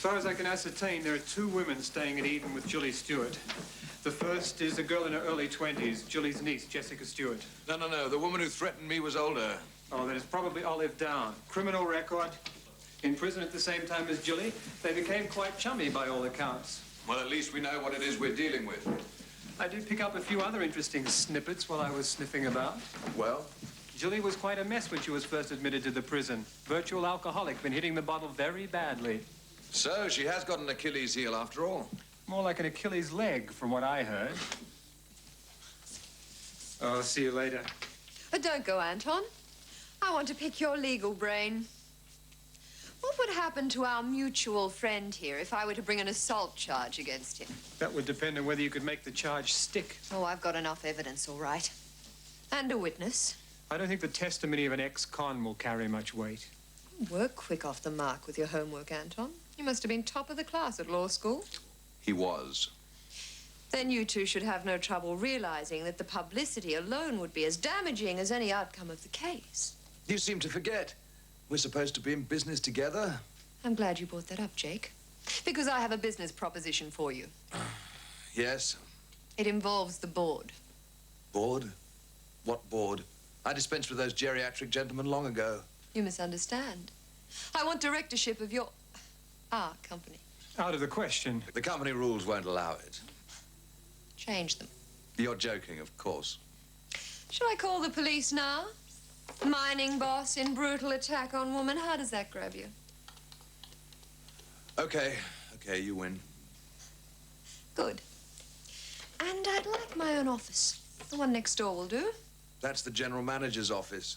far as I can ascertain, there are two women staying at Eden with Jilly Stewart. The first is a girl in her early 20s, Jilly's niece, Jessica Stewart. No. The woman who threatened me was older. Oh, then it's probably Olive Down. Criminal record. In prison at the same time as Jilly. They became quite chummy by all accounts. Well, at least we know what it is we're dealing with. I did pick up a few other interesting snippets while I was sniffing about. Well? Jilly was quite a mess when she was first admitted to the prison. Virtual alcoholic, been hitting the bottle very badly. So, she has got an Achilles heel after all. More like an Achilles leg, from what I heard. I'll see you later. Don't go, Anton. I want to pick your legal brain. What would happen to our mutual friend here if I were to bring an assault charge against him? That would depend on whether you could make the charge stick. Oh, I've got enough evidence, all right. And a witness. I don't think the testimony of an ex-con will carry much weight. Work quick off the mark with your homework, Anton. You must have been top of the class at law school. He was. Then you two should have no trouble realizing that the publicity alone would be as damaging as any outcome of the case. You seem to forget. We're supposed to be in business together. I'm glad you brought that up, Jake. Because I have a business proposition for you. Yes? It involves the board. Board? What board? I dispensed with those geriatric gentlemen long ago. You misunderstand. I want directorship of our company. Out of the question. The company rules won't allow it. Change them. You're joking, of course. Shall I call the police now? Mining boss in brutal attack on woman. How does that grab you? Okay, you win. Good. And I'd like my own office. The one next door will do. That's the general manager's office.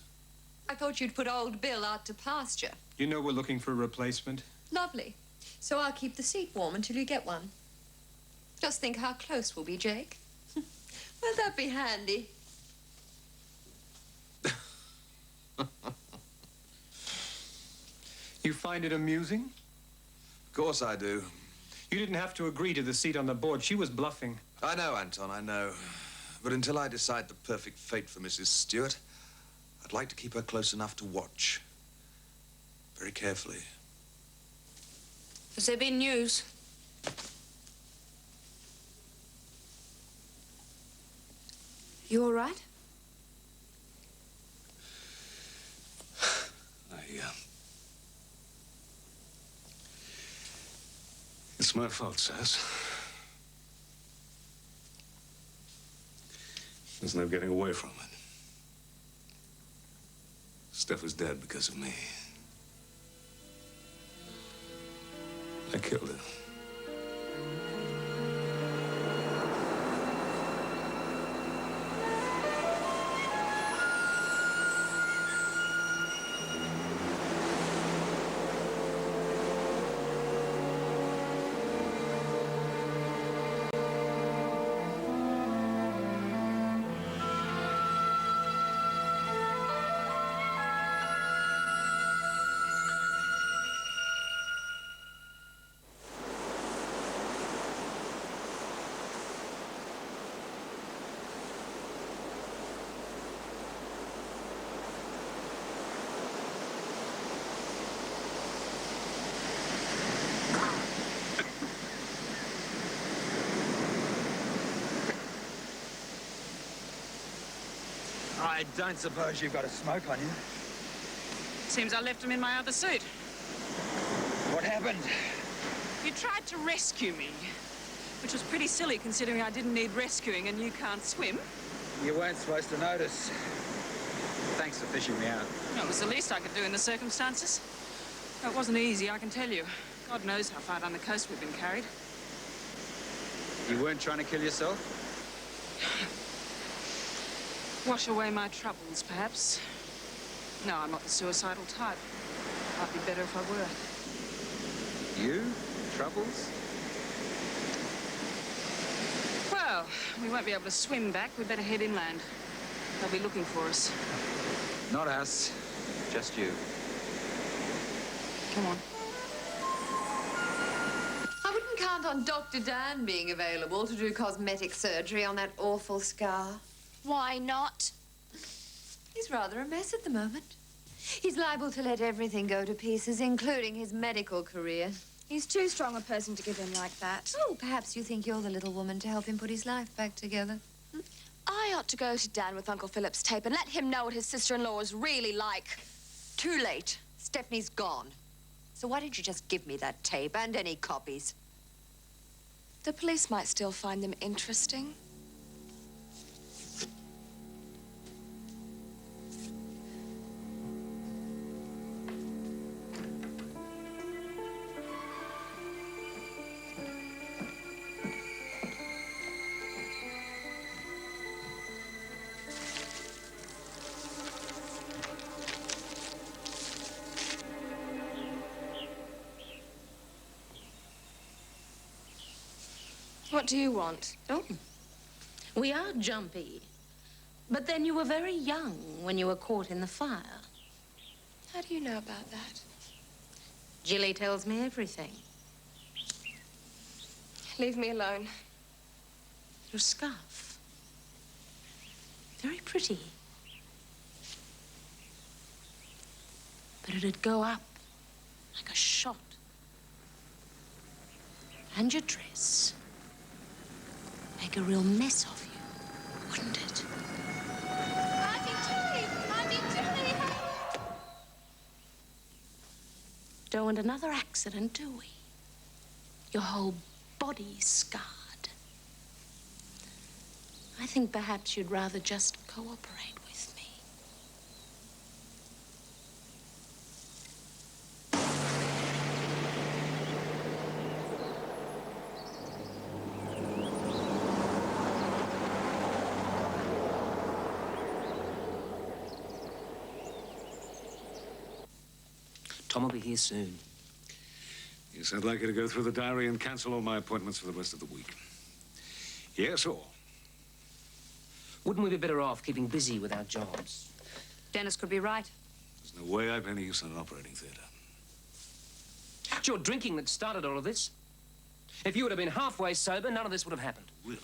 I thought you'd put old Bill out to pasture. You know we're looking for a replacement. Lovely. So I'll keep the seat warm until you get one. Just think how close we'll be, Jake. Won't that be handy? You find it amusing? Of course I do. You didn't have to agree to the seat on the board. She was bluffing. I know, Anton, I know. But until I decide the perfect fate for Mrs. Stewart, I'd like to keep her close enough to watch. Very carefully. Has there been news? You all right? It's my fault, Sass. There's no getting away from it. Steph is dead because of me. I killed her. I don't suppose you've got a smoke on you. Seems I left him in my other suit. What happened? You tried to rescue me, which was pretty silly considering I didn't need rescuing and you can't swim. You weren't supposed to notice. Thanks for fishing me out. Well, it was the least I could do in the circumstances. It wasn't easy, I can tell you. God knows how far down the coast we've been carried. You weren't trying to kill yourself? Wash away my troubles, perhaps. No, I'm not the suicidal type. Might be better if I were. You? Troubles? Well, we won't be able to swim back. We'd better head inland. They'll be looking for us. Not us. Just you. Come on. I wouldn't count on Dr. Dan being available to do cosmetic surgery on that awful scar. Why not? He's rather a mess at the moment. He's liable to let everything go to pieces, including his medical career. He's too strong a person to give in like that. Oh, perhaps you think you're the little woman to help him put his life back together. I ought to go to Dan with Uncle Philip's tape and let him know what his sister-in-law is really like. Too late. Stephanie's gone. So why don't you just give me that tape and any copies? The police might still find them interesting. What do you want? Oh, we are jumpy. But then you were very young when you were caught in the fire. How do you know about that? Jilly tells me everything. Leave me alone. Your scarf. Very pretty. But it'd go up like a shot. And your dress. Make a real mess of you, wouldn't it? Auntie Jilly! Auntie Jilly! Don't want another accident, do we? Your whole body's scarred. I think perhaps you'd rather just cooperate with me. Tom will be here soon. Yes, I'd like you to go through the diary and cancel all my appointments for the rest of the week. Yes, or? Wouldn't we be better off keeping busy with our jobs? Dennis could be right. There's no way I've any use in an operating theatre. It's your drinking that started all of this. If you would have been halfway sober, none of this would have happened. Really?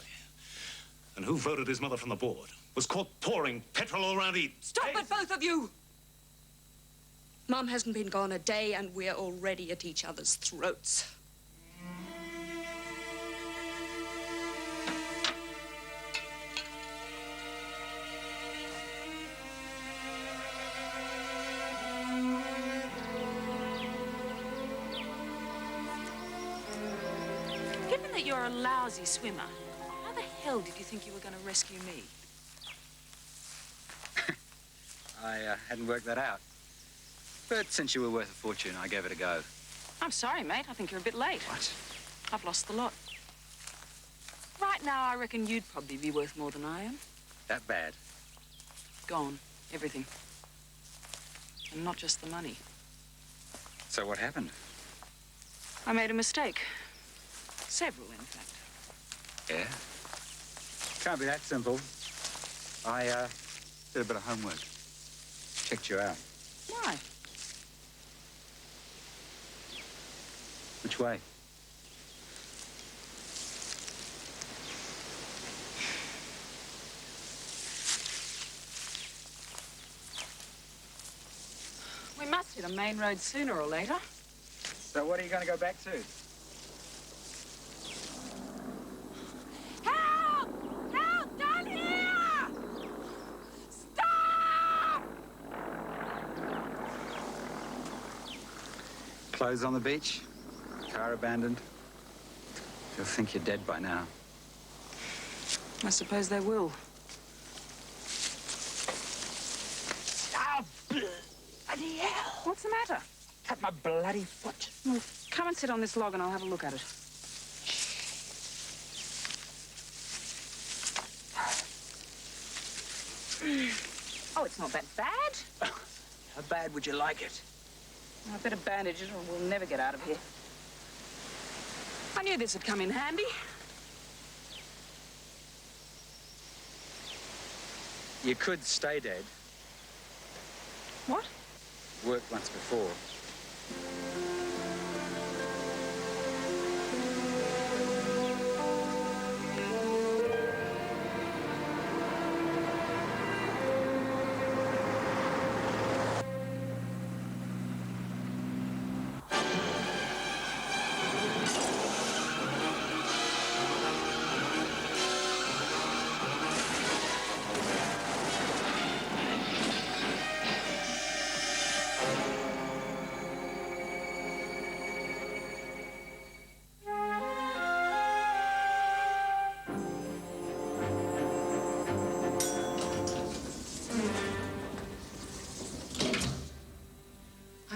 And who voted his mother from the board? Was caught pouring petrol all around Eden. Stop it, both of you! Mum hasn't been gone a day and we're already at each other's throats. Given that you're a lousy swimmer, how the hell did you think you were going to rescue me? I hadn't worked that out. But since you were worth a fortune, I gave it a go. I'm sorry, mate. I think you're a bit late. What? I've lost the lot. Right now, I reckon you'd probably be worth more than I am. That bad? Gone. Everything. And not just the money. So what happened? I made a mistake. Several, in fact. Yeah? Can't be that simple. I did a bit of homework. Checked you out. Why? Which way? We must hit a main road sooner or later. So what are you going to go back to? Help! Help! Down here! Stop! Clothes on the beach? Car abandoned? They'll think you're dead by now. I suppose they will. Oh, bloody hell! What's the matter? Cut my bloody foot. Well, come and sit on this log and I'll have a look at it. Oh, it's not that bad. How bad would you like it? I better bandage it or we'll never get out of here. I knew this would come in handy. You could stay dead. What? Worked once before.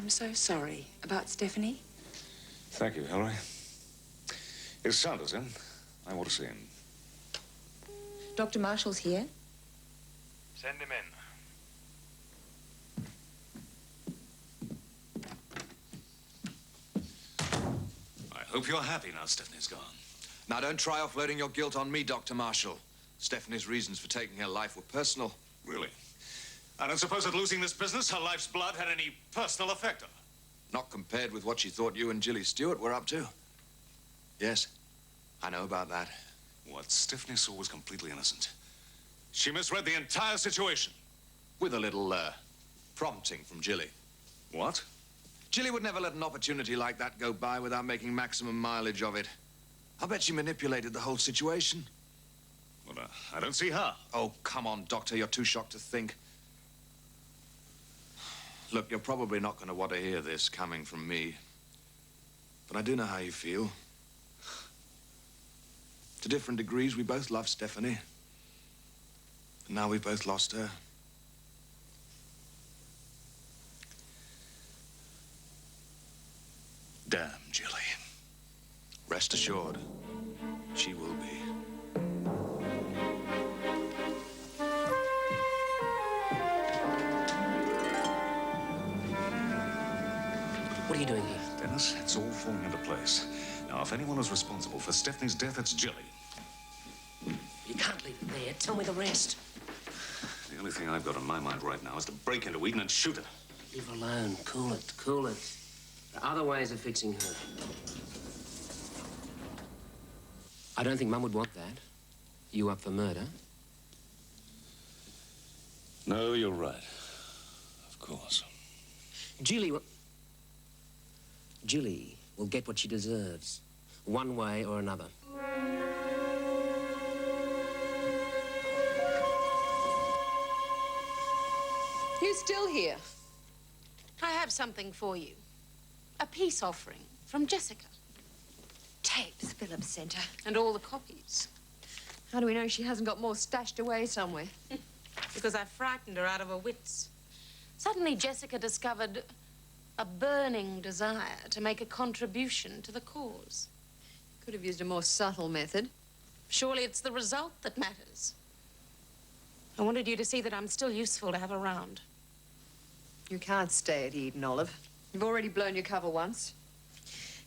I'm so sorry about Stephanie. Thank you, Hilary. Is Sanders in? I want to see him. Dr. Marshall's here. Send him in. I hope you're happy now Stephanie's gone. Now, don't try offloading your guilt on me, Dr. Marshall. Stephanie's reasons for taking her life were personal. Really? I don't suppose that losing this business, her life's blood, had any personal effect on her? Not compared with what she thought you and Jilly Stewart were up to. Yes, I know about that. What Stephanie saw was completely innocent. She misread the entire situation. With a little, prompting from Jilly. What? Jilly would never let an opportunity like that go by without making maximum mileage of it. I'll bet she manipulated the whole situation. Well, I don't see how. Oh, come on, Doctor. You're too shocked to think. Look, you're probably not going to want to hear this coming from me. But I do know how you feel. To different degrees, we both love Stephanie. And now we've both lost her. Damn, Jilly. Rest assured, she will be. What are you doing here? Dennis, it's all falling into place. Now, if anyone is responsible for Stephanie's death, it's Jilly. You can't leave it there. Tell me the rest. The only thing I've got on my mind right now is to break into Eden and shoot her. Leave her alone. Cool it. Cool it. There are other ways of fixing her. I don't think Mum would want that. You up for murder? No, you're right. Of course. Jilly will get what she deserves, one way or another. You still here? I have something for you. A peace offering from Jessica. Tapes Philip sent her. And all the copies. How do we know she hasn't got more stashed away somewhere? Because I frightened her out of her wits. Suddenly, Jessica discovered a burning desire to make a contribution to the cause. Could have used a more subtle method. Surely it's the result that matters. I wanted you to see that I'm still useful to have around. You can't stay at Eden, Olive. You've already blown your cover once.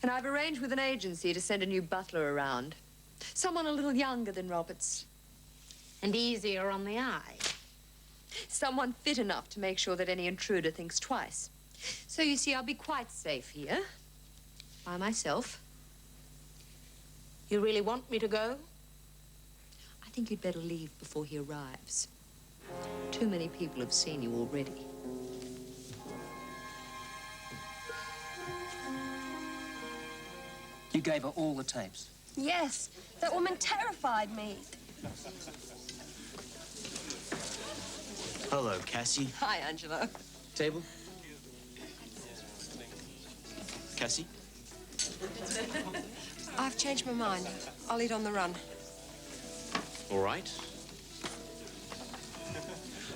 And I've arranged with an agency to send a new butler around. Someone a little younger than Roberts. And easier on the eye. Someone fit enough to make sure that any intruder thinks twice. So you see, I'll be quite safe here. By myself. You really want me to go? I think you'd better leave before he arrives. Too many people have seen you already. You gave her all the tapes. Yes, that woman terrified me. Hello, Cassie. Hi, Angelo. Table? Cassie? I've changed my mind. I'll eat on the run. All right.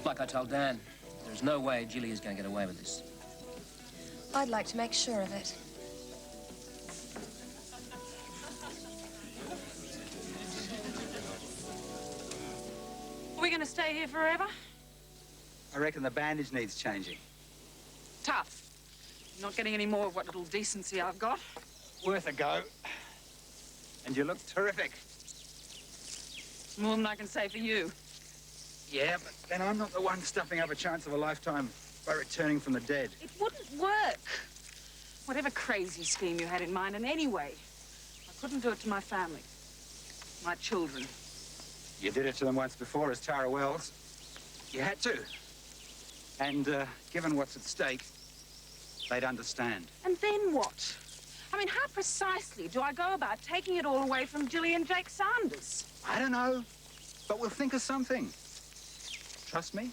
Like I told Dan, there's no way Jilly is going to get away with this. I'd like to make sure of it. Are we going to stay here forever? I reckon the bandage needs changing. Tough. Not getting any more of what little decency I've got. Worth a go. And you look terrific. More than I can say for you. Yeah, but then I'm not the one stuffing up a chance of a lifetime by returning from the dead. It wouldn't work. Whatever crazy scheme you had in mind, and anyway, I couldn't do it to my family, my children. You did it to them once before as Tara Wells. You had to. And given what's at stake, they'd understand. And then what? I mean, how precisely do I go about taking it all away from Jilly and Jake Sanders? I don't know, but we'll think of something. Trust me.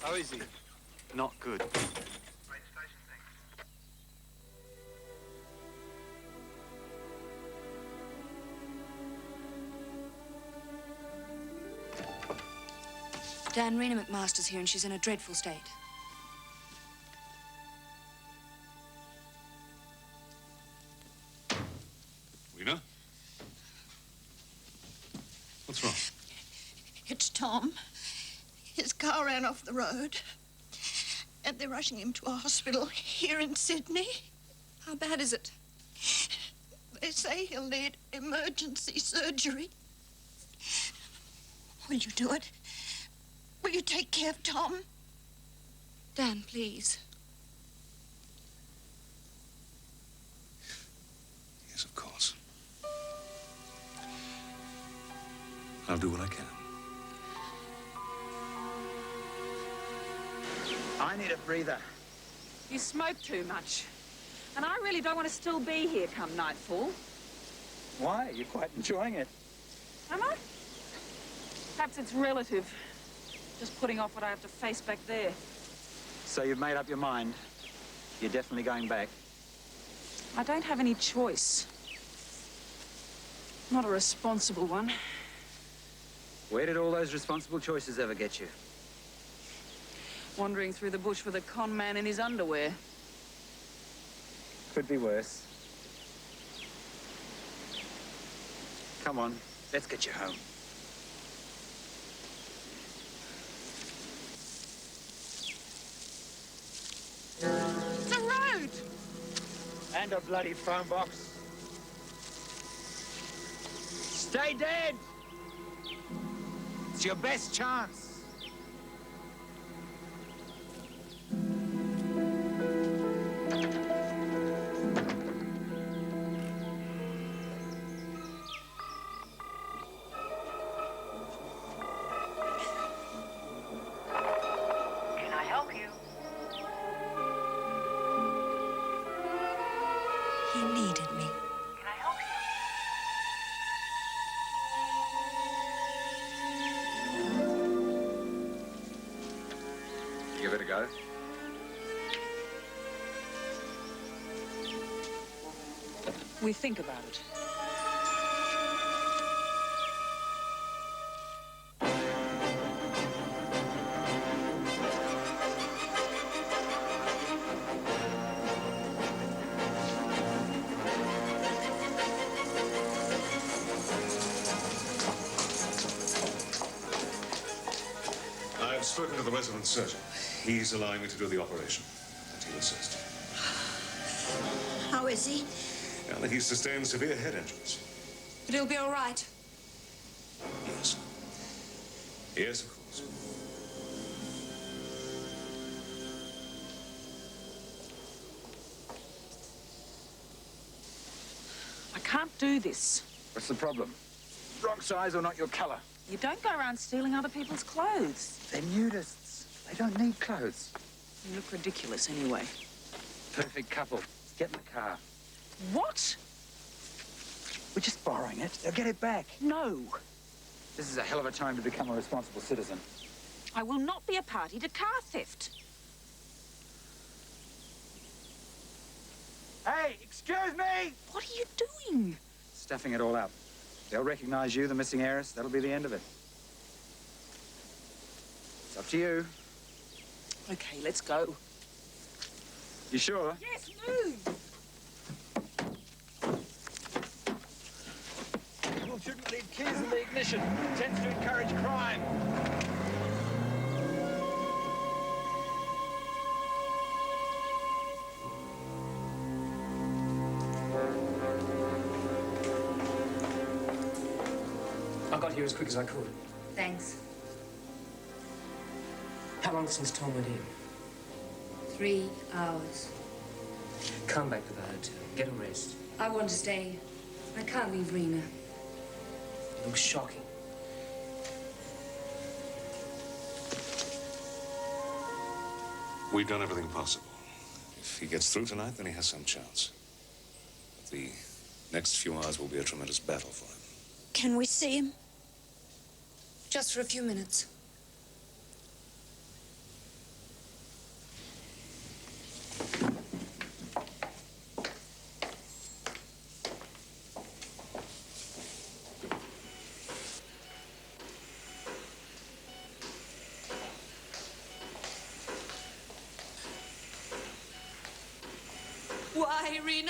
How is he? Oh, Not good. Dan, Reyne McMaster's here and she's in a dreadful state. Rena? What's wrong? It's Tom. His car ran off the road. And they're rushing him to a hospital here in Sydney. How bad is it? They say he'll need emergency surgery. Will you do it? Will you take care of Tom? Dan, please. Yes, of course. I'll do what I can. I need a breather. You smoke too much. And I really don't want to still be here come nightfall. Why? You're quite enjoying it. Am I? Perhaps it's relative. Just putting off what I have to face back there. So you've made up your mind. You're definitely going back. I don't have any choice. Not a responsible one. Where did all those responsible choices ever get you? Wandering through the bush with a con man in his underwear. Could be worse. Come on, let's get you home. It's a road! And a bloody phone box. Stay dead! It's your best chance. Give it a go. We think about it. I've spoken to the resident surgeon. He's allowing me to do the operation. And he'll assist. How is he? Well, he's sustained severe head injuries. But he'll be all right. Yes. Yes, of course. I can't do this. What's the problem? Wrong size or not your colour? You don't go around stealing other people's clothes. They're nudists. They don't need clothes. You look ridiculous anyway. Perfect couple. Get in the car. What? We're just borrowing it. They'll get it back. No. This is a hell of a time to become a responsible citizen. I will not be a party to car theft. Hey, excuse me! What are you doing? Stuffing it all up. They'll recognize you, the missing heiress. That'll be the end of it. It's up to you. Okay, let's go. You sure? Yes, move! People shouldn't leave keys in the ignition. It tends to encourage crime. I got here as quick as I could. Thanks. How long since Tom went in? 3 hours. Come back to the hotel. Get a rest. I want to stay. I can't leave Reyne. It looks shocking. We've done everything possible. If he gets through tonight, then he has some chance. But the next few hours will be a tremendous battle for him. Can we see him? Just for a few minutes. Why, Reyne?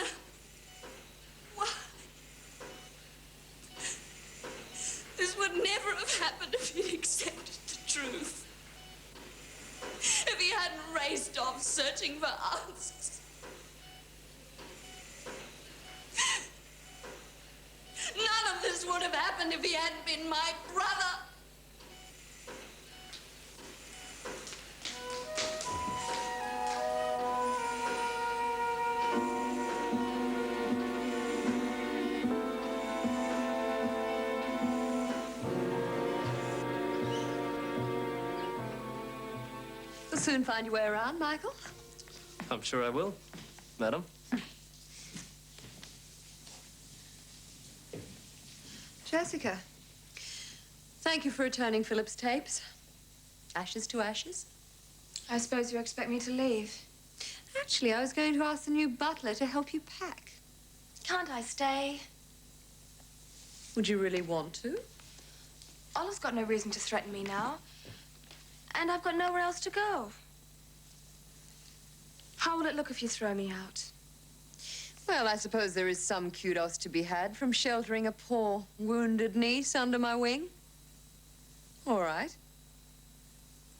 Why? This would never have happened if he'd accepted the truth. If he hadn't raced off searching for answers. None of this would have happened if he hadn't been my brother. You'll soon find your way around, Michael. I'm sure I will, madam. Jessica, thank you for returning Philip's tapes. Ashes to ashes. I suppose you expect me to leave. Actually, I was going to ask the new butler to help you pack. Can't I stay? Would you really want to? Olive's got no reason to threaten me now. And I've got nowhere else to go. How will it look if you throw me out? Well, I suppose there is some kudos to be had from sheltering a poor, wounded niece under my wing. All right.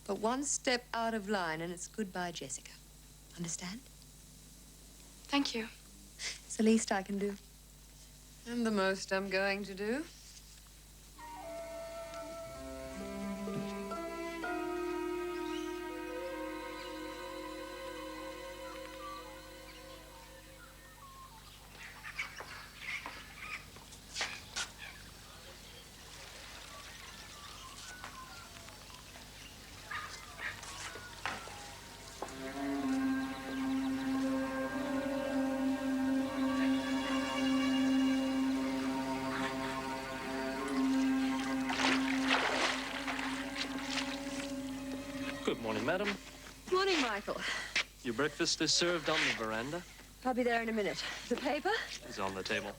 But one step out of line and it's goodbye, Jessica. Understand? Thank you. It's the least I can do. And the most I'm going to do. Good morning, madam. Morning, Michael. Your breakfast is served on the veranda. I'll be there in a minute. The paper? It's on the table.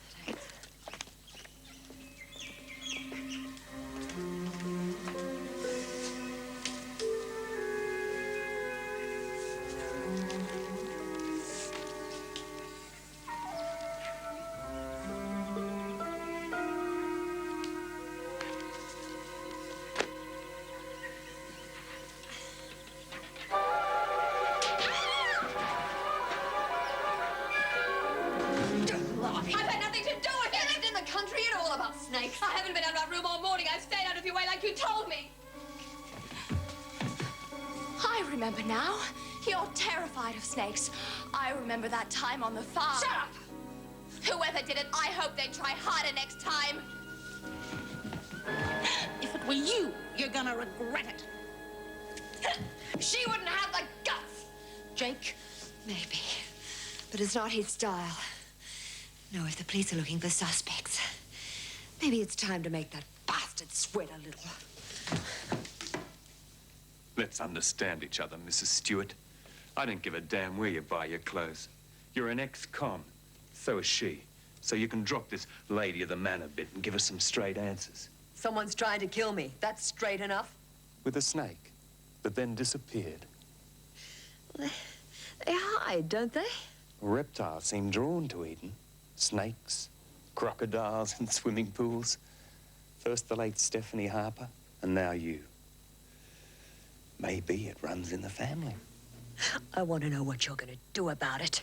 I've had nothing to do with it. I lived in the country and all about snakes. I haven't been out of my room all morning. I've stayed out of your way like you told me. I remember now. You're terrified of snakes. I remember that time on the farm. Shut up! Whoever did it, I hope they try harder next time. If it were you, you're gonna regret it. She wouldn't have the guts. Jake? Maybe. But it's not his style. No, if the police are looking for suspects, maybe it's time to make that bastard sweat a little. Let's understand each other, Mrs. Stewart. I don't give a damn where you buy your clothes. You're an ex-con. So is she. So you can drop this lady of the manor bit and give us some straight answers. Someone's trying to kill me. That's straight enough. With a snake that then disappeared. They hide, don't they? Reptiles seem drawn to Eden. Snakes, crocodiles, and swimming pools. First the late Stephanie Harper, and now you. Maybe it runs in the family. I want to know what you're going to do about it.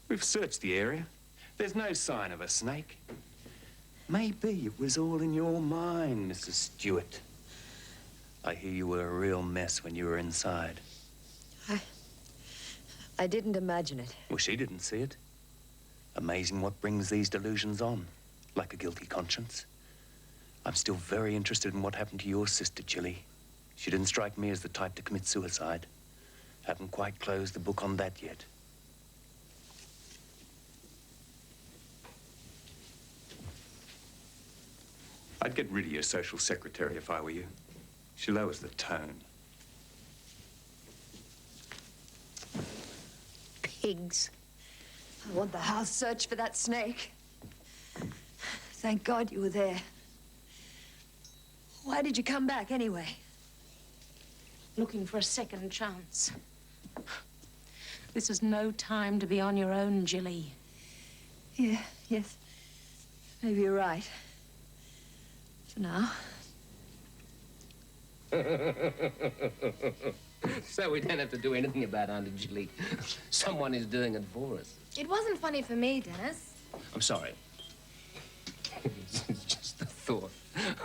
We've searched the area. There's no sign of a snake. Maybe it was all in your mind, Mrs. Stewart. I hear you were a real mess when you were inside. I didn't imagine it. Well, she didn't see it. Amazing what brings these delusions on, like a guilty conscience. I'm still very interested in what happened to your sister, Jilly. She didn't strike me as the type to commit suicide. Haven't quite closed the book on that yet. I'd get rid of your social secretary if I were you. She lowers the tone. Pigs. I want the house searched for that snake. Thank God you were there. Why did you come back anyway? Looking for a second chance. This is no time to be on your own, Jilly. Yeah, yes. Maybe you're right. For now. So we don't have to do anything about Auntie Jilly. Someone is doing it for us. It wasn't funny for me, Dennis. I'm sorry. It's just the thought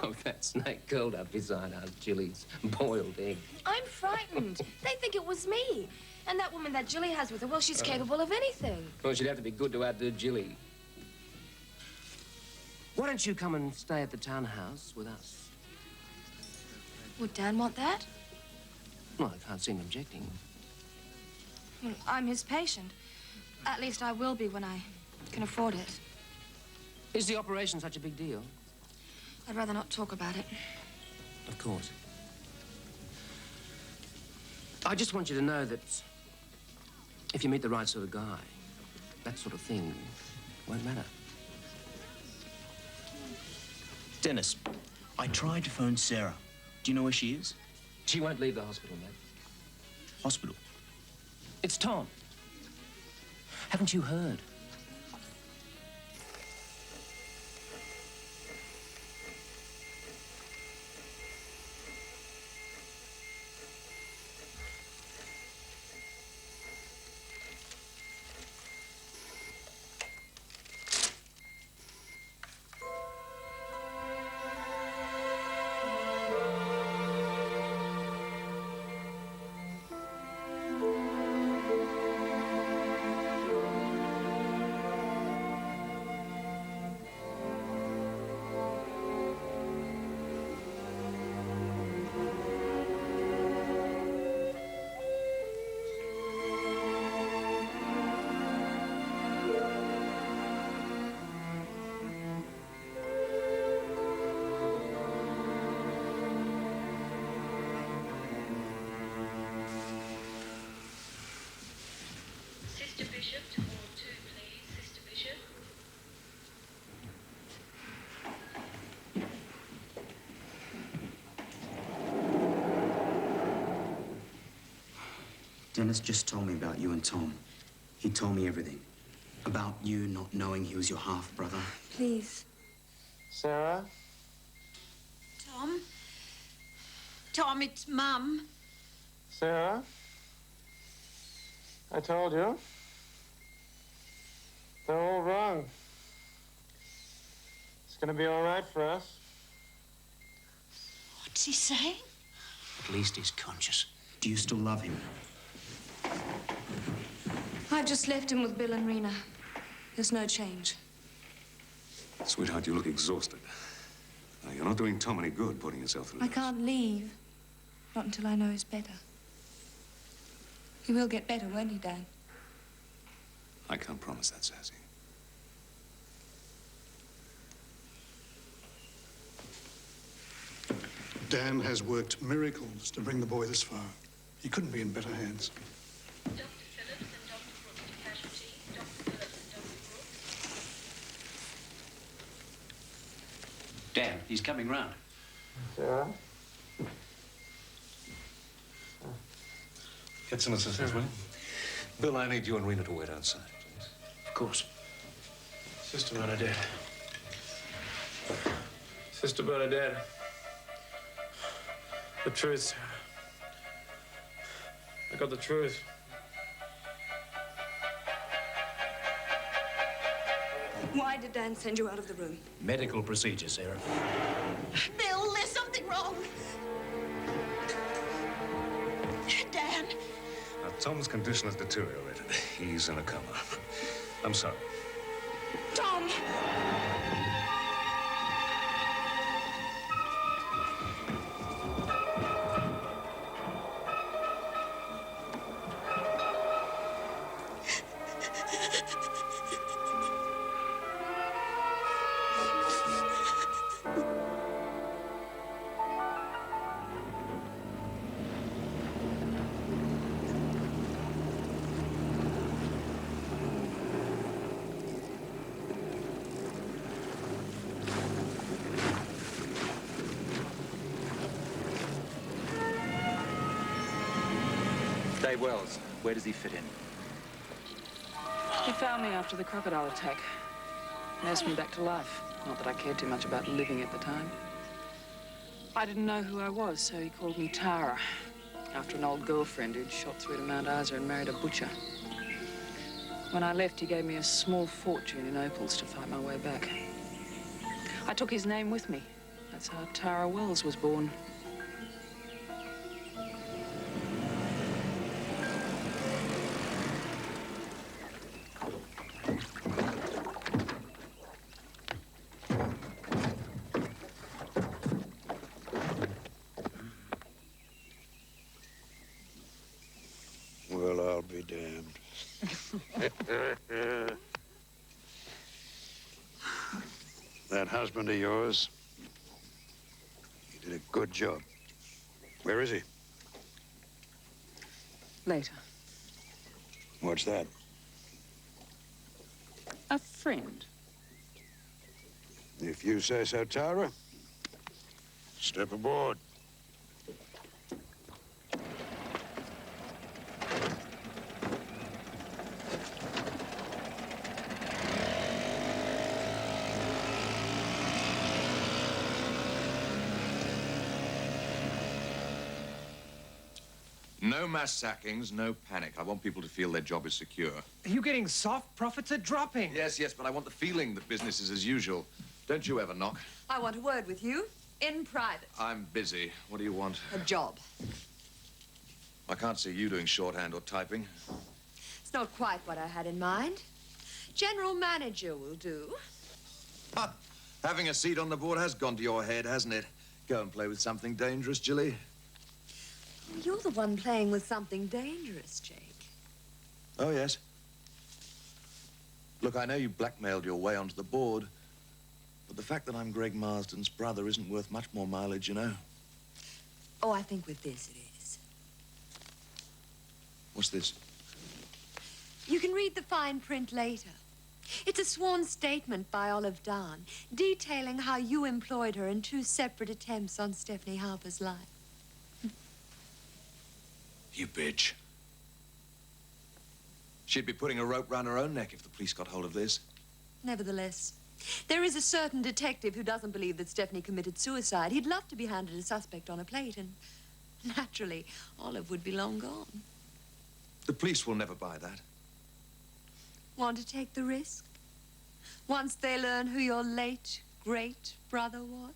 of that snake curled up beside Aunt Jilly's boiled egg. I'm frightened. They think it was me. And that woman that Jilly has with her, well, she's capable of anything. Well, she'd have to be good to outdo Jilly. Why don't you come and stay at the townhouse with us? Would Dan want that? Well, I can't see him objecting. Well, I'm his patient. At least I will be when I can afford it. Is the operation such a big deal? I'd rather not talk about it. Of course. I just want you to know that if you meet the right sort of guy, that sort of thing won't matter. Dennis, I tried to phone Sarah. Do you know where she is? She won't leave the hospital, mate. Hospital? It's Tom. Haven't you heard? Dennis just told me about you and Tom. He told me everything. About you not knowing he was your half-brother. Please. Sarah? Tom? Tom, it's Mum. Sarah? I told you. They're all wrong. It's gonna be all right for us. What's he saying? At least he's conscious. Do you still love him? I've just left him with Bill and Reyne. There's no change. Sweetheart, you look exhausted. Now, you're not doing Tom any good putting yourself through I this. can't leave. Not until I know he's better. He will get better, won't he, Dan? I can't promise that, Sassy. Dan has worked miracles to bring the boy this far. He couldn't be in better hands. Dan, he's coming round. Sarah? Get some assistance, will you? Bill, I need you and Reyne to wait outside, please. Of course. Sister Bernadette. Sister Bernadette. The truth, Sarah. I got the truth. Why did Dan send you out of the room? Medical procedure, Sarah. Bill, there's something wrong. Dan. Now, Tom's condition has deteriorated. He's in a coma. I'm sorry. Tom! Dave Wells, where does he fit in? He found me after the crocodile attack. nursed me back to life. Not that I cared too much about living at the time. I didn't know who I was, so he called me Tara, after an old girlfriend who'd shot through to Mount Isa and married a butcher. When I left, he gave me a small fortune in opals to fight my way back. I took his name with me. That's how Tara Wells was born. Well, I'll be damned. That husband of yours, he did a good job. Where is he? Later. What's that? A friend. If you say so, Tara, step aboard. No mass sackings, no panic. I want people to feel their job is secure. Are you getting soft? Profits are dropping. Yes, but I want the feeling that business is as usual. Don't you ever knock. I want a word with you in private. I'm busy. What do you want? A job. I can't see you doing shorthand or typing. It's not quite what I had in mind. General manager will do. Ha! Having a seat on the board has gone to your head, hasn't it? Go and play with something dangerous, Jilly. You're the one playing with something dangerous, Jake. Oh, yes. Look, I know you blackmailed your way onto the board, but the fact that I'm Greg Marsden's brother isn't worth much more mileage, you know. Oh, I think with this it is. What's this? You can read the fine print later. It's a sworn statement by Olive Down, detailing how you employed her in 2 separate attempts on Stephanie Harper's life. You bitch. She'd be putting a rope round her own neck if the police got hold of this. Nevertheless, there is a certain detective who doesn't believe that Stephanie committed suicide. He'd love to be handed a suspect on a plate, and naturally, Olive would be long gone. The police will never buy that. Want to take the risk? Once they learn who your late, great brother was?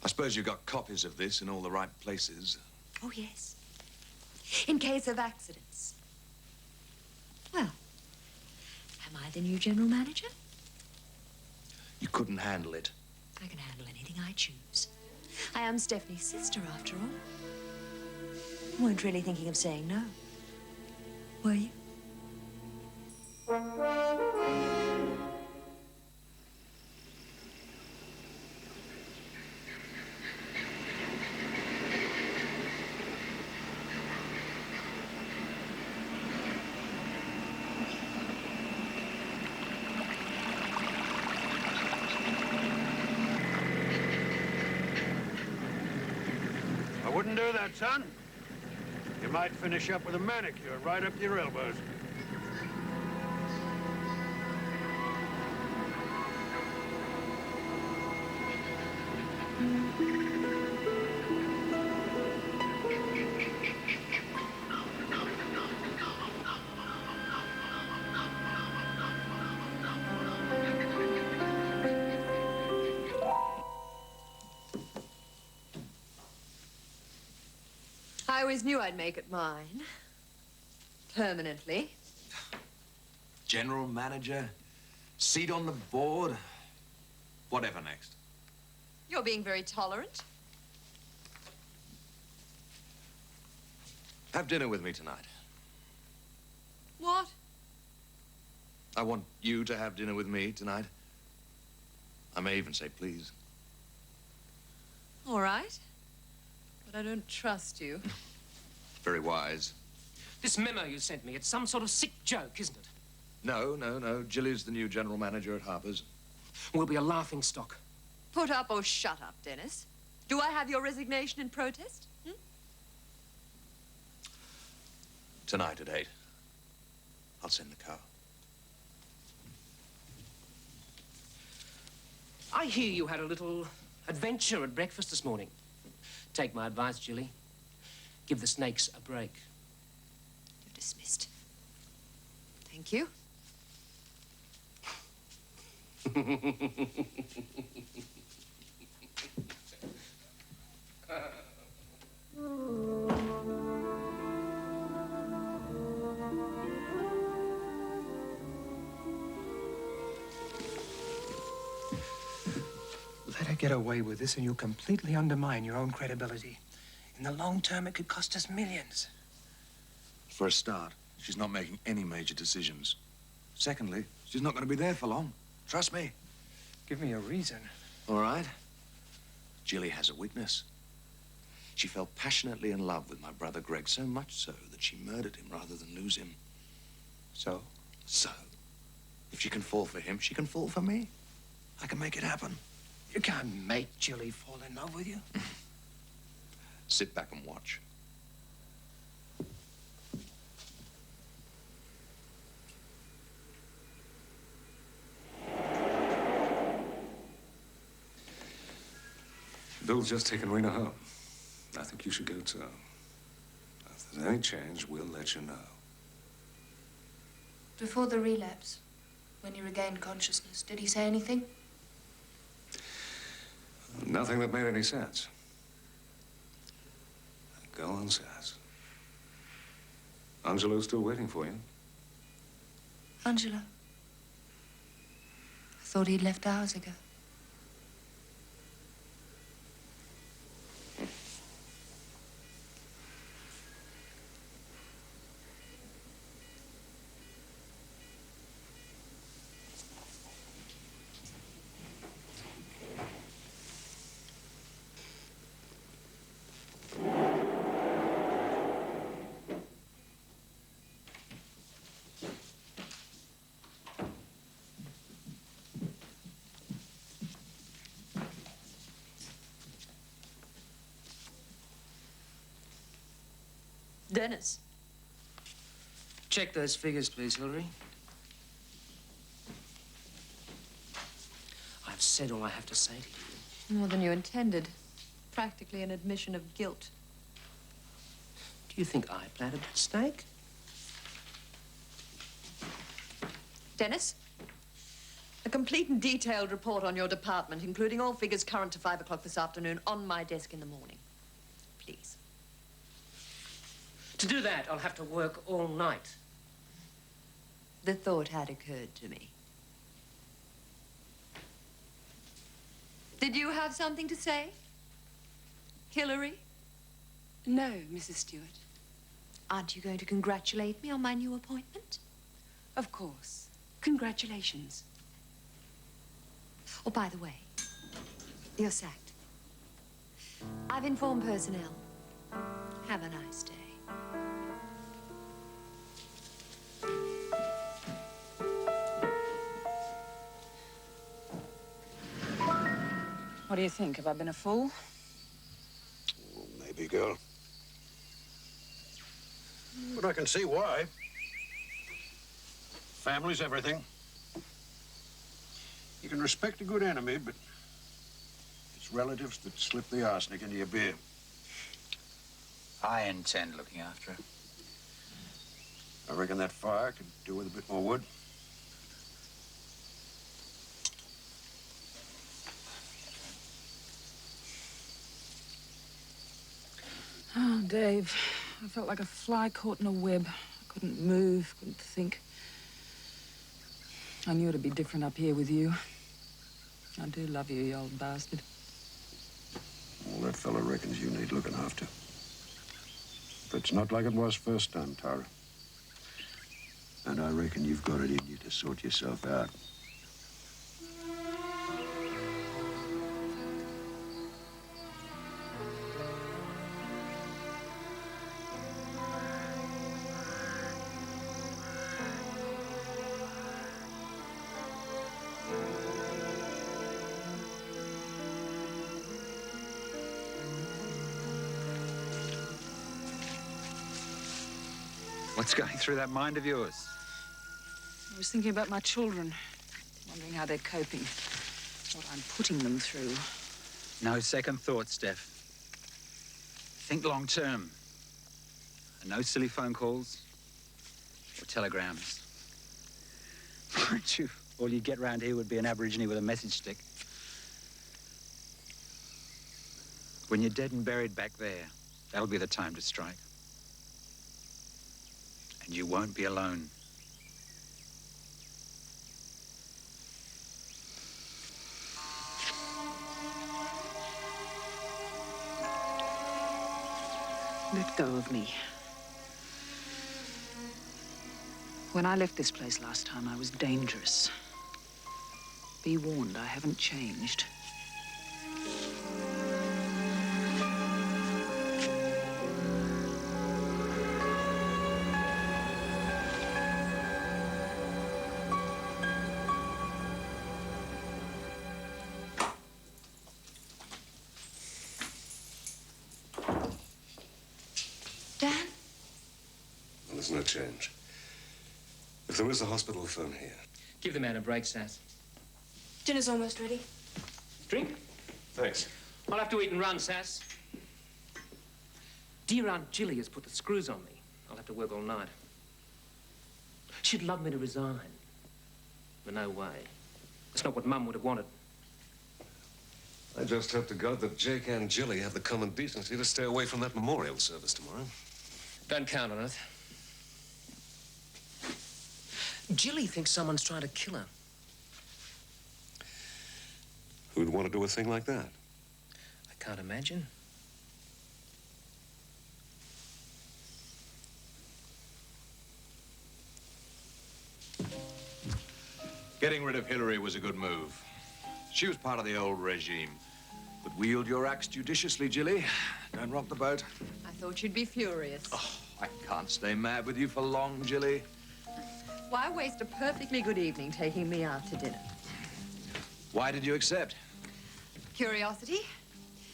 I suppose you got copies of this in all the right places. Oh, yes. In case of accidents. Well, am I the new general manager? You couldn't handle it. I can handle anything I choose. I am Stephanie's sister, after all. You weren't really thinking of saying no, were you? I wouldn't do that, son. You might finish up with a manicure right up your elbows. I always knew I'd make it mine. Permanently. General manager, seat on the board. Whatever next. You're being very tolerant. Have dinner with me tonight. What? I want you to have dinner with me tonight. I may even say please. All right. But I don't trust you. Very wise. This memo you sent me, it's some sort of sick joke, isn't it? No. Jilly's the new general manager at Harper's. We'll be a laughing stock. Put up or shut up, Dennis. Do I have your resignation in protest? Tonight at 8. I'll send the car. I hear you had a little adventure at breakfast this morning. Take my advice, Jilly. Give the snakes a break. You're dismissed. Thank you. Let her get away with this and you'll completely undermine your own credibility. In the long term, it could cost us millions. For a start, she's not making any major decisions. Secondly, she's not going to be there for long. Trust me. Give me a reason. All right. Jilly has a weakness. She fell passionately in love with my brother Greg, so much so that she murdered him rather than lose him. So? So, if she can fall for him, she can fall for me. I can make it happen. You can't make Jilly fall in love with you. Sit back and watch. Bill's just taken Reyne home. I think you should go too. If there's any change, we'll let you know. Before the relapse, when he regained consciousness, did he say anything? Nothing that made any sense. Go on, Sass. Angelo's still waiting for you. Angelo? I thought he'd left hours ago. Dennis. Check those figures, please, Hilary. I've said all I have to say to you. More than you intended. Practically an admission of guilt. Do you think I planted that snake? Dennis, a complete and detailed report on your department, including all figures current to 5 o'clock this afternoon, on my desk in the morning. Please. To do that, I'll have to work all night. The thought had occurred to me. Did you have something to say? Hillary? No, Mrs. Stewart. Aren't you going to congratulate me on my new appointment? Of course. Congratulations. Oh, by the way, you're sacked. I've informed personnel. Have a nice day. What do you think? Have I been a fool? Well, maybe, girl. But I can see why. Family's everything. You can respect a good enemy, but it's relatives that slip the arsenic into your beer. I intend looking after her. I reckon that fire could do with a bit more wood. Oh, Dave, I felt like a fly caught in a web. I couldn't move, couldn't think. I knew it'd be different up here with you. I do love you, you old bastard. Well, that fella reckons you need looking after. But it's not like it was first time, Tara. And I reckon you've got it in you to sort yourself out. What's going through that mind of yours? I was thinking about my children, wondering how they're coping. what I'm putting them through. No second thoughts, Steph. Think long term. And no silly phone calls or telegrams. Mind you, all you'd get round here would be an Aborigine with a message stick. When you're dead and buried back there, that'll be the time to strike. And you won't be alone. Let go of me. When I left this place last time, I was dangerous. Be warned, I haven't changed. Dan? Well, there's no change. If there is a hospital phone here. Give the man a break, Sass. Dinner's almost ready. Drink? Thanks. I'll have to eat and run, Sass. Dear Aunt Jilly has put the screws on me. I'll have to work all night. She'd love me to resign. But no way. It's not what Mum would have wanted. I just hope to God that Jake and Jilly have the common decency to stay away from that memorial service tomorrow. Don't count on it. Jilly thinks someone's trying to kill her. Who'd want to do a thing like that? I can't imagine. Getting rid of Hillary was a good move. She was part of the old regime. But wield your axe judiciously, Jilly. Don't rock the boat. I thought you'd be furious. Oh, I can't stay mad with you for long, Jilly. Why waste a perfectly good evening taking me out to dinner? Why did you accept? Curiosity.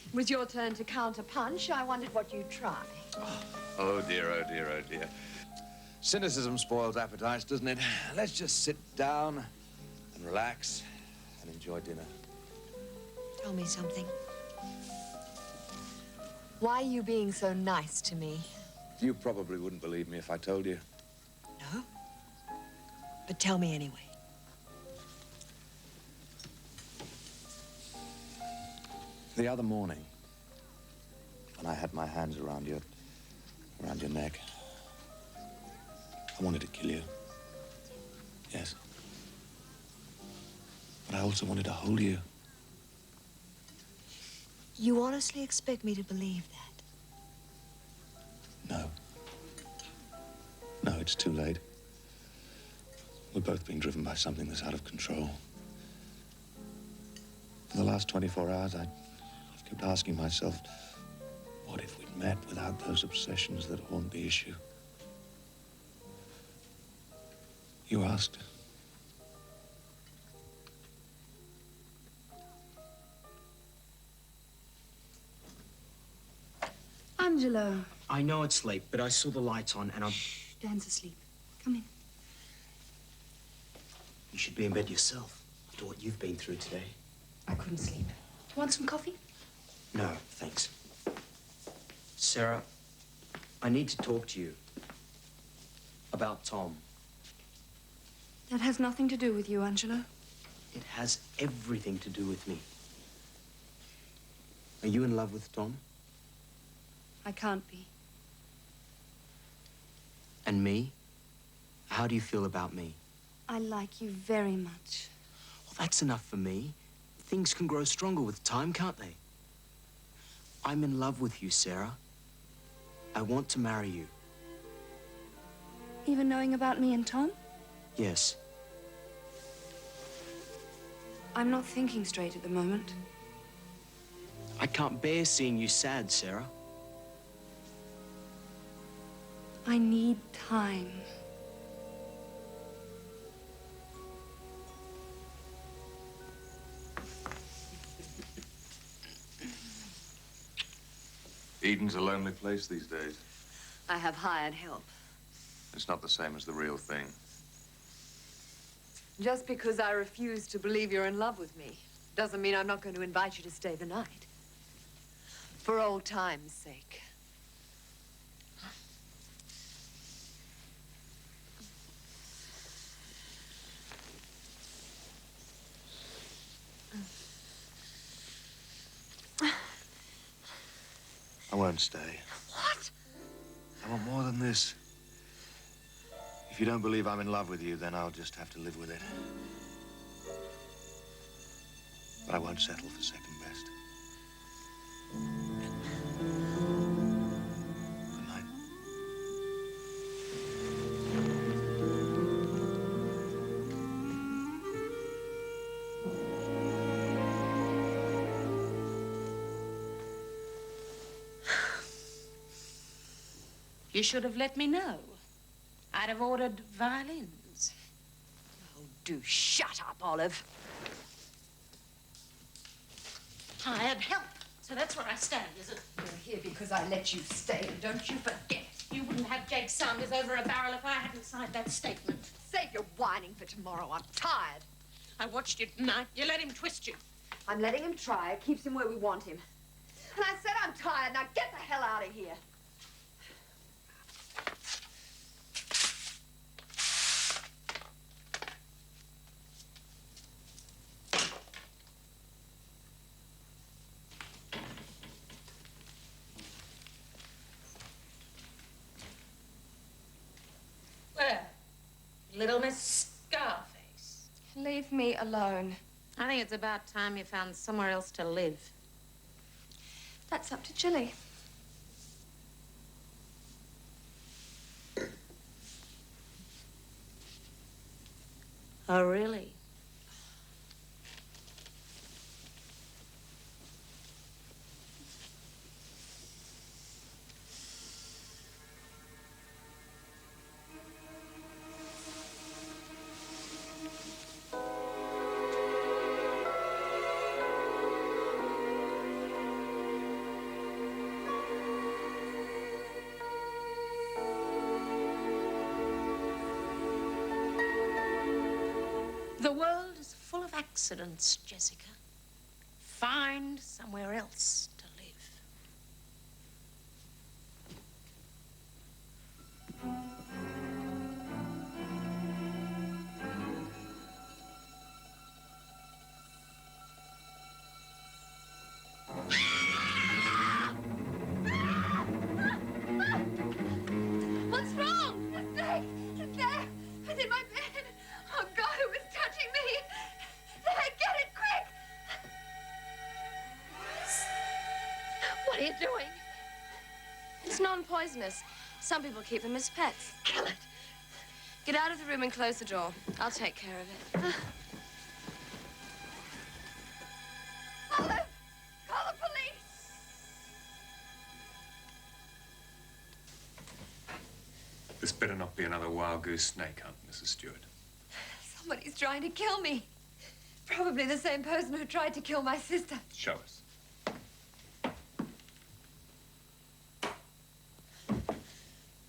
It was your turn to counter-punch. I wondered what you'd try. Oh, dear, oh, dear, oh, dear. Cynicism spoils appetites, doesn't it? Let's just sit down and relax and enjoy dinner. Tell me something. Why are you being so nice to me? You probably wouldn't believe me if I told you. No? But tell me anyway. The other morning, when I had my hands around your neck, I wanted to kill you. Yes. But I also wanted to hold you. You honestly expect me to believe that? No. No, it's too late. We're both being driven by something that's out of control. For the last 24 hours, I've kept asking myself, what if we'd met without those obsessions that haunt the issue? You asked. Angelo. I know it's late, but I saw the lights on and I'm... Dan's asleep. Come in. You should be in bed yourself after what you've been through today. I couldn't sleep. Do you want some coffee? No, thanks. Sarah, I need to talk to you about Tom. That has nothing to do with you, Angelo. It has everything to do with me. Are you in love with Tom? I can't be. And me? How do you feel about me? I like you very much. Well, that's enough for me. Things can grow stronger with time, can't they? I'm in love with you, Sarah. I want to marry you. Even knowing about me and Tom? Yes. I'm not thinking straight at the moment. I can't bear seeing you sad, Sarah. I need time. Eden's a lonely place these days. I have hired help. It's not the same as the real thing. Just because I refuse to believe you're in love with me Doesn't mean I'm not going to invite you to stay the night. For old time's sake. I won't stay. What? I want more than this. If you don't believe I'm in love with you, then I'll just have to live with it. But I won't settle for second best. Good night. You should have let me know. I'd have ordered violins. Oh, do shut up, Olive. Hired help. So that's where I stand, is it? You're here because I let you stay, and don't you forget. You wouldn't have Jake Sanders over a barrel if I hadn't signed that statement. Save your whining for tomorrow. I'm tired. I watched you tonight. You let him twist you. I'm letting him try. It keeps him where we want him. And I said I'm tired. Now get the hell out of here. Well, little Miss Scarface. Leave me alone. I think it's about time you found somewhere else to live. That's up to Jilly. Oh, really? The world is full of accidents, Jessica. Find somewhere else to live. What's wrong? The snake! It's there! It's in my bed! Oh, God, it was touching me! There, get it, quick! What are you doing? It's non-poisonous. Some people keep them as pets. Kill it! Get out of the room and close the door. I'll take care of it. Olive! Call the police! This better not be another wild goose snake hunt, Mrs. Stewart. Somebody's trying to kill me. Probably the same person who tried to kill my sister. Show us.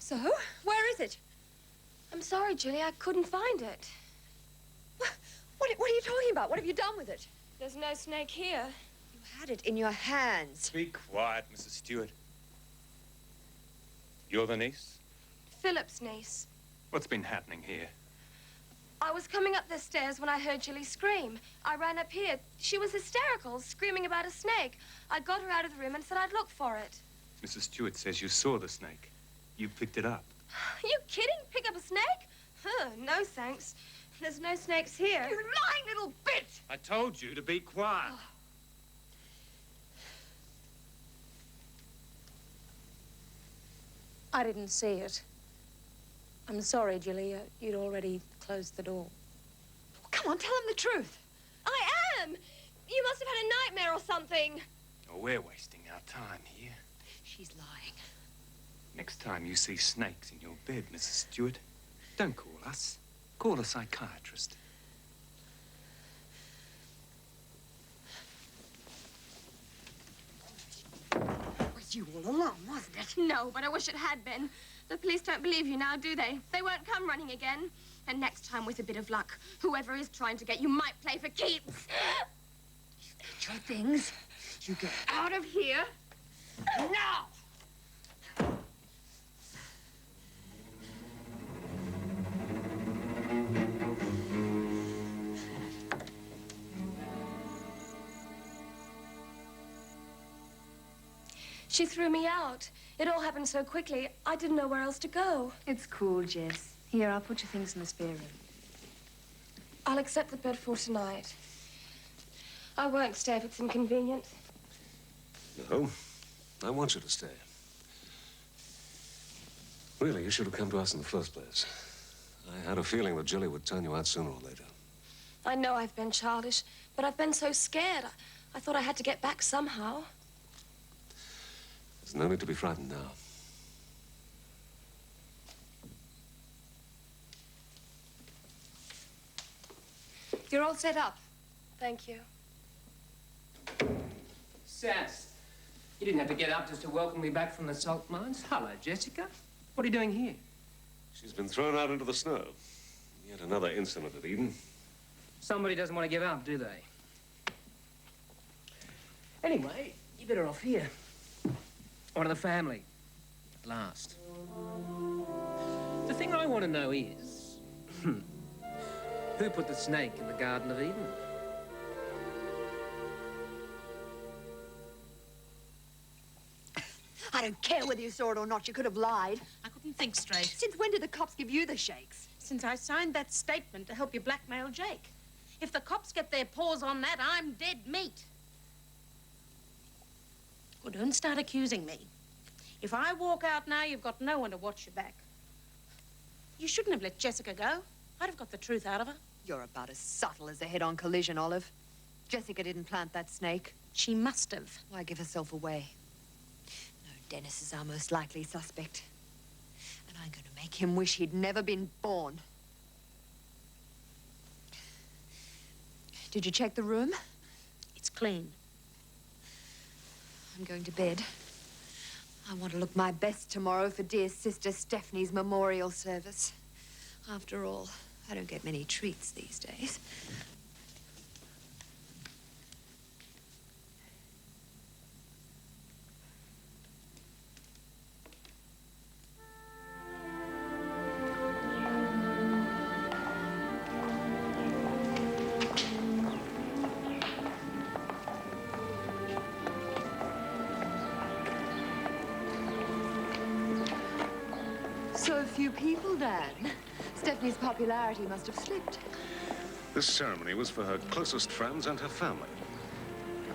So, where is it? I'm sorry, Jilly. I couldn't find it. What are you talking about? What have you done with it? There's no snake here. You had it in your hands. Be quiet, Mrs. Stewart. You're the niece? Philip's niece. What's been happening here? I was coming up the stairs when I heard Jilly scream. I ran up here. She was hysterical, screaming about a snake. I got her out of the room and said I'd look for it. Mrs. Stewart says you saw the snake. You picked it up. Are you kidding? Pick up a snake? Huh, no thanks. There's no snakes here. You lying little bitch! I told you to be quiet. Oh. I didn't see it. I'm sorry, Jilly. You'd already closed the door. Come on, tell him the truth. I am! You must have had a nightmare or something. Oh, we're wasting our time here. She's lying. Next time you see snakes in your bed, Mrs. Stewart, don't call us. Call a psychiatrist. It was you all along, wasn't it? No, but I wish it had been. The police don't believe you now, do they? They won't come running again. And next time, with a bit of luck, whoever is trying to get you might play for keeps. Get your things. You get out of here now. She threw me out. It all happened so quickly, I didn't know where else to go. It's cool, Jess. Here, I'll put your things in the spare room. I'll accept the bed for tonight. I won't stay if it's inconvenient. No, I want you to stay. Really, you should have come to us in the first place. I had a feeling that Jilly would turn you out sooner or later. I know I've been childish, but I've been so scared. I thought I had to get back somehow. There's no need to be frightened now. You're all set up. Thank you. Sass, you didn't have to get up just to welcome me back from the salt mines. Hello, Jessica. What are you doing here? She's been thrown out into the snow. Yet another incident at Eden. Somebody doesn't want to give up, do they? Anyway, you're better off here. One of the family. At last. The thing I want to know is... who put the snake in the Garden of Eden? I don't care whether you saw it or not. You could have lied. I couldn't think straight. Since when did the cops give you the shakes? Since I signed that statement to help you blackmail Jake. If the cops get their paws on that, I'm dead meat. Well, don't start accusing me. If I walk out now, you've got no one to watch your back. You shouldn't have let Jessica go. I'd have got the truth out of her. You're about as subtle as a head-on collision, Olive. Jessica didn't plant that snake. She must have. Why give herself away? No, Dennis is our most likely suspect. And I'm going to make him wish he'd never been born. Did you check the room? It's clean. I'm going to bed. I want to look my best tomorrow for dear sister Stephanie's memorial service. After all, I don't get many treats these days. So few people, Dan. Stephanie's popularity must have slipped. This ceremony was for her closest friends and her family.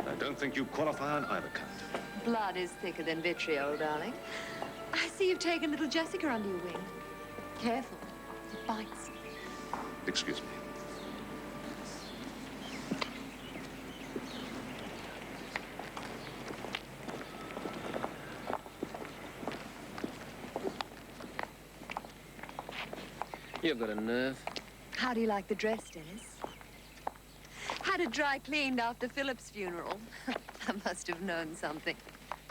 I don't think you qualify on either count. Blood is thicker than vitriol, darling. I see you've taken little Jessica under your wing. Careful, it bites. Excuse me. You've got a nerve. How do you like the dress, Dennis? Had it dry cleaned after Philip's funeral. I must have known something.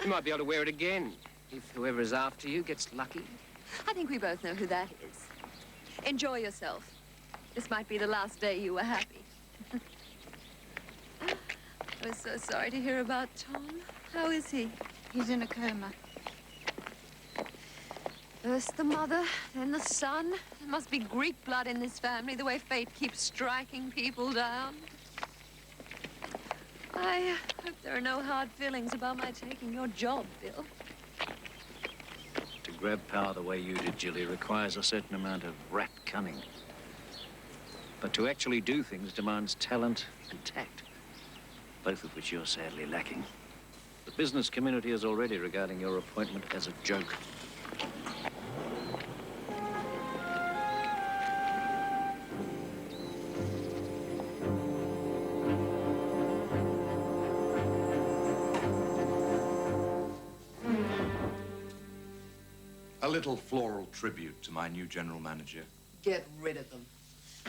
You might be able to wear it again, if whoever is after you gets lucky. I think we both know who that is. Enjoy yourself. This might be the last day you were happy. I was so sorry to hear about Tom. How is he? He's in a coma. First the mother, then the son. There must be Greek blood in this family, the way fate keeps striking people down. I hope there are no hard feelings about my taking your job, Bill. To grab power the way you did, Jilly, requires a certain amount of rat cunning. But to actually do things demands talent and tact, both of which you're sadly lacking. The business community is already regarding your appointment as a joke. A little floral tribute to my new general manager. Get rid of them.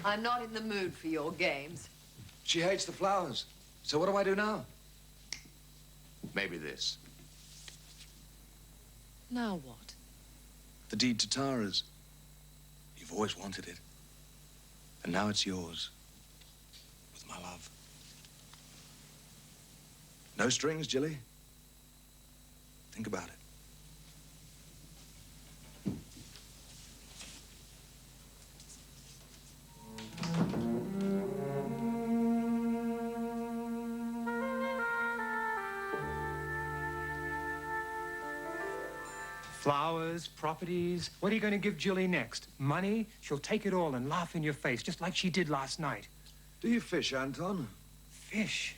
I'm not in the mood for your games. She hates the flowers. So what do I do now? Maybe this. Now what? The deed to Tara's. You've always wanted it. And now it's yours. With my love. No strings, Jilly? Think about it. Flowers, properties. What are you going to give Jilly next? Money? She'll take it all and laugh in your face, just like she did last night. Do you fish, Anton? Fish?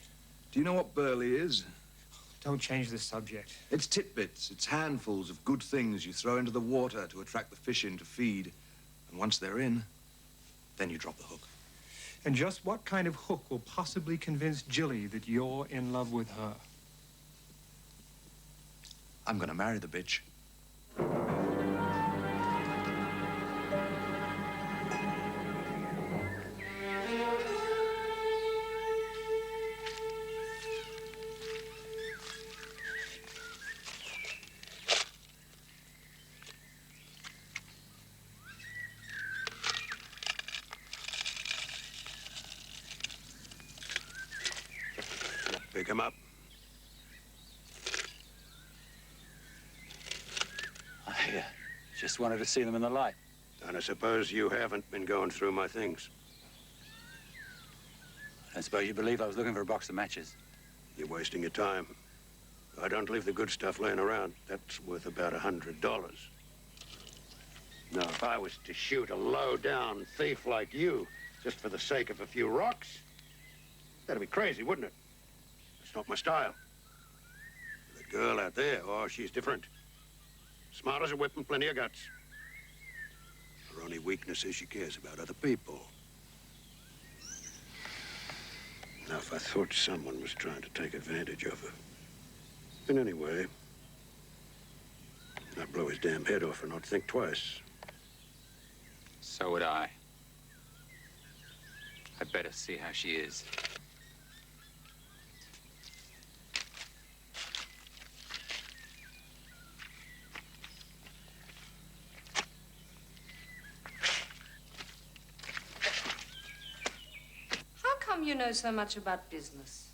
Do you know what burley is? Don't change the subject. It's titbits. It's handfuls of good things you throw into the water to attract the fish in to feed. And once they're in, then you drop the hook. And just what kind of hook will possibly convince Jilly that you're in love with her? I'm gonna marry the bitch. Pick him up. I just wanted to see them in the light. And I suppose you haven't been going through my things. I suppose you believe I was looking for a box of matches. You're wasting your time. I don't leave the good stuff laying around. That's worth about $100. Now, if I was to shoot a low-down thief like you just for the sake of a few rocks, that'd be crazy, wouldn't it? It's not my style. The girl out there, oh, she's different. Smart as a whip and plenty of guts. Her only weakness is she cares about other people. Now, if I thought someone was trying to take advantage of her. But anyway, I'd blow his damn head off and not think twice. So would I. I'd better see how she is. You know so much about business.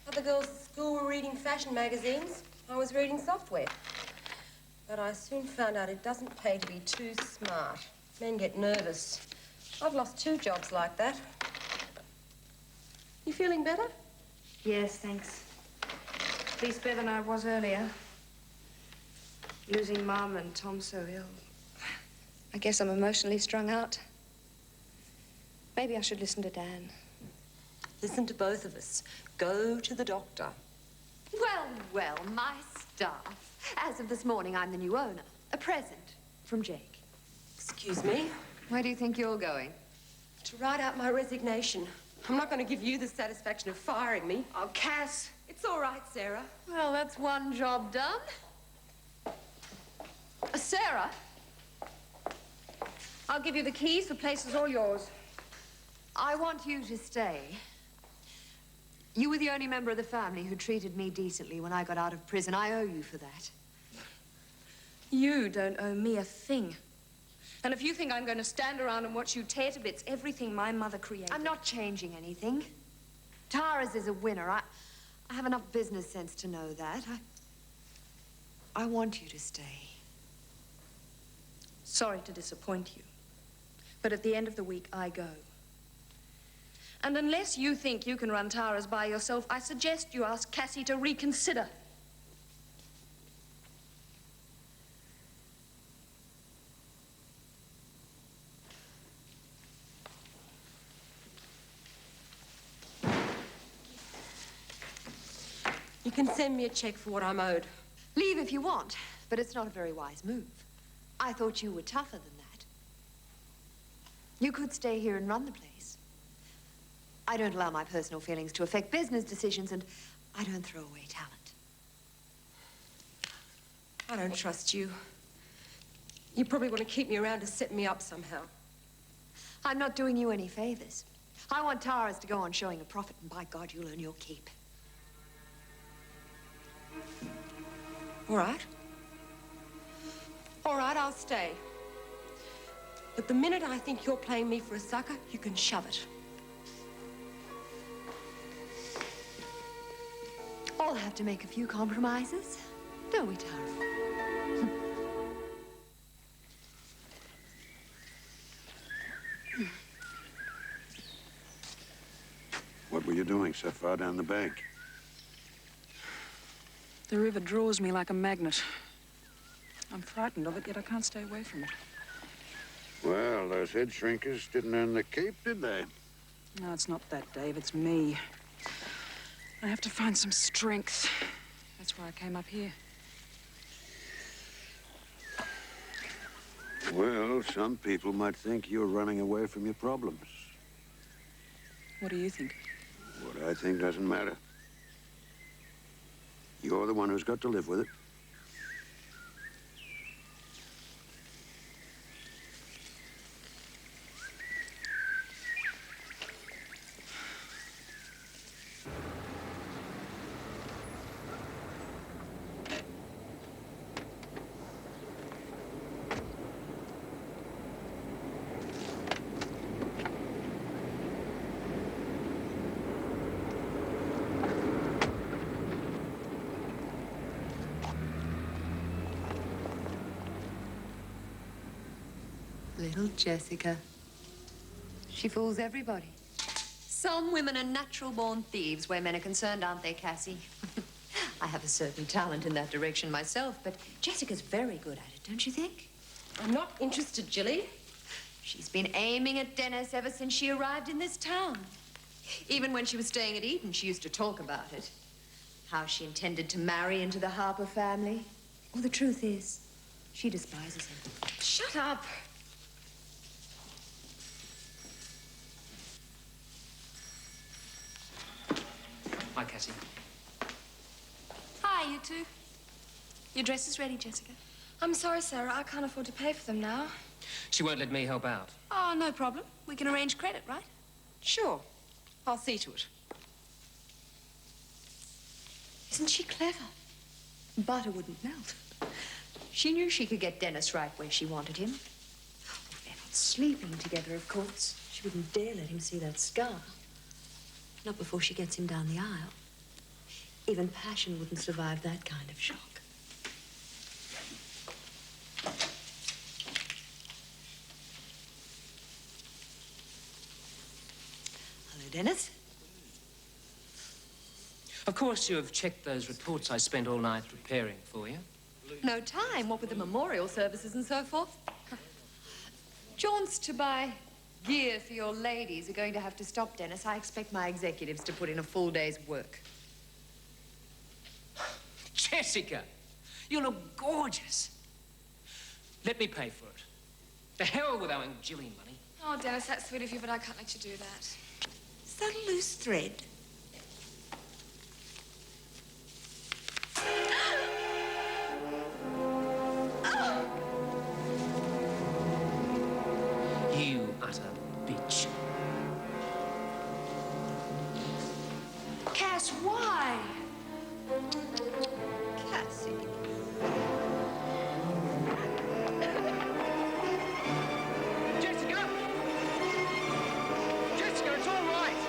Other girls at school were reading fashion magazines. I was reading software. But I soon found out it doesn't pay to be too smart. Men get nervous. I've lost 2 jobs like that. You feeling better? Yes, thanks. At least better than I was earlier. Losing Mum and Tom so ill. I guess I'm emotionally strung out. Maybe I should listen to Dan. Listen to both of us. Go to the doctor. Well, well, my staff. As of this morning, I'm the new owner. A present from Jake. Excuse me? Where do you think you're going? To write out my resignation. I'm not going to give you the satisfaction of firing me. Oh, Cass. It's all right, Sarah. Well, that's one job done. Sarah? I'll give you the keys. The place is all yours. I want you to stay. You were the only member of the family who treated me decently when I got out of prison. I owe you for that. You don't owe me a thing. And if you think I'm going to stand around and watch you tear to bits everything my mother created... I'm not changing anything. Tara's is a winner. I have enough business sense to know that. I want you to stay. Sorry to disappoint you. But at the end of the week, I go. And unless you think you can run Tara's by yourself, I suggest you ask Cassie to reconsider. You can send me a check for what I'm owed. Leave if you want, but it's not a very wise move. I thought you were tougher than that. You could stay here and run the place. I don't allow my personal feelings to affect business decisions, and I don't throw away talent. I don't trust you. You probably want to keep me around to set me up somehow. I'm not doing you any favors. I want Tara's to go on showing a profit, and by God, you'll earn your keep. All right. All right, I'll stay. But the minute I think you're playing me for a sucker, you can shove it. all have to make a few compromises, don't we, Tara? What were you doing so far down the bank? The river draws me like a magnet. I'm frightened of it, yet I can't stay away from it. Well, those head shrinkers didn't earn the keep, did they? No, it's not that, Dave. It's me. I have to find some strength. That's why I came up here. Well, some people might think you're running away from your problems. What do you think? What I think doesn't matter. You're the one who's got to live with it. Little Jessica. She fools everybody. Some women are natural-born thieves where men are concerned, aren't they, Cassie? I have a certain talent in that direction myself, but Jessica's very good at it, don't you think? I'm not interested, Jilly. She's been aiming at Dennis ever since she arrived in this town. Even when she was staying at Eton, she used to talk about it. How she intended to marry into the Harper family. Well, the truth is, she despises him. Shut up. Hi, Cassie. Hi, you two. Your dress is ready, Jessica. I'm sorry, Sarah. I can't afford to pay for them now. She won't let me help out. Oh, no problem. We can arrange credit, right? Sure. I'll see to it. Isn't she clever? Butter wouldn't melt. She knew she could get Dennis right where she wanted him. They're not sleeping together, of course. She wouldn't dare let him see that scar. Not before she gets him down the aisle. Even passion wouldn't survive that kind of shock. Hello, Dennis. Of course, you have checked those reports I spent all night preparing for you. No time, what with the memorial services and so forth. Jaunts to buy gear for your ladies are going to have to stop, Dennis. I expect my executives to put in a full day's work. Jessica, you look gorgeous. Let me pay for it. The hell with owing Jilly money. Oh, Dennis, that's sweet of you, but I can't let you do that. Is that a loose thread? You utter bitch. Cass, why? Cassie. Jessica! Jessica, it's all right.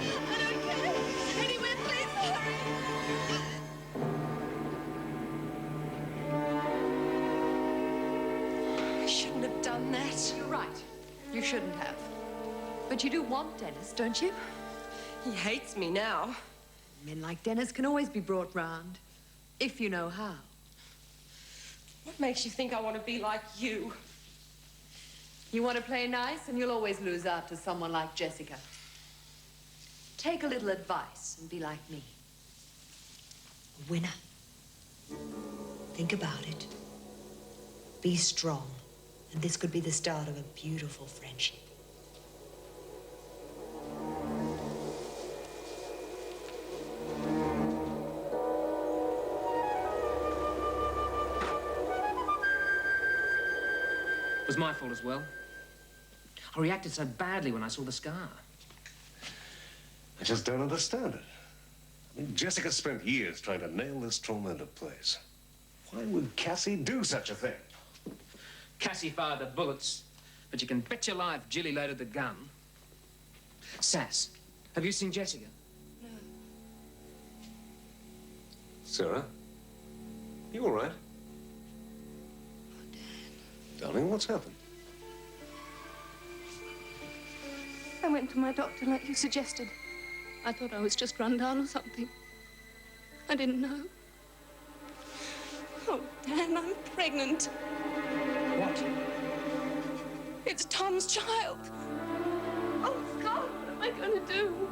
I don't care. Anywhere, please hurry. I shouldn't have done that. You're right. You shouldn't have. But you do want Dennis, don't you? He hates me now. Men like Dennis can always be brought round, if you know how. What makes you think I want to be like you? You want to play nice, and you'll always lose out to someone like Jessica. Take a little advice and be like me. A winner. Think about it. Be strong, and this could be the start of a beautiful friendship. It was my fault as well. I reacted so badly when I saw the scar. I just don't understand it. I mean, Jessica spent years trying to nail this trauma into place. Why would Cassie do such a thing? Cassie fired the bullets, but you can bet your life Jilly loaded the gun. Sass, have you seen Jessica? Sarah? You all right? Darling, what's happened? I went to my doctor like you suggested. I thought I was just run down or something. I didn't know. Oh, Dan, I'm pregnant. What? It's Tom's child. Oh, God, what am I going to do?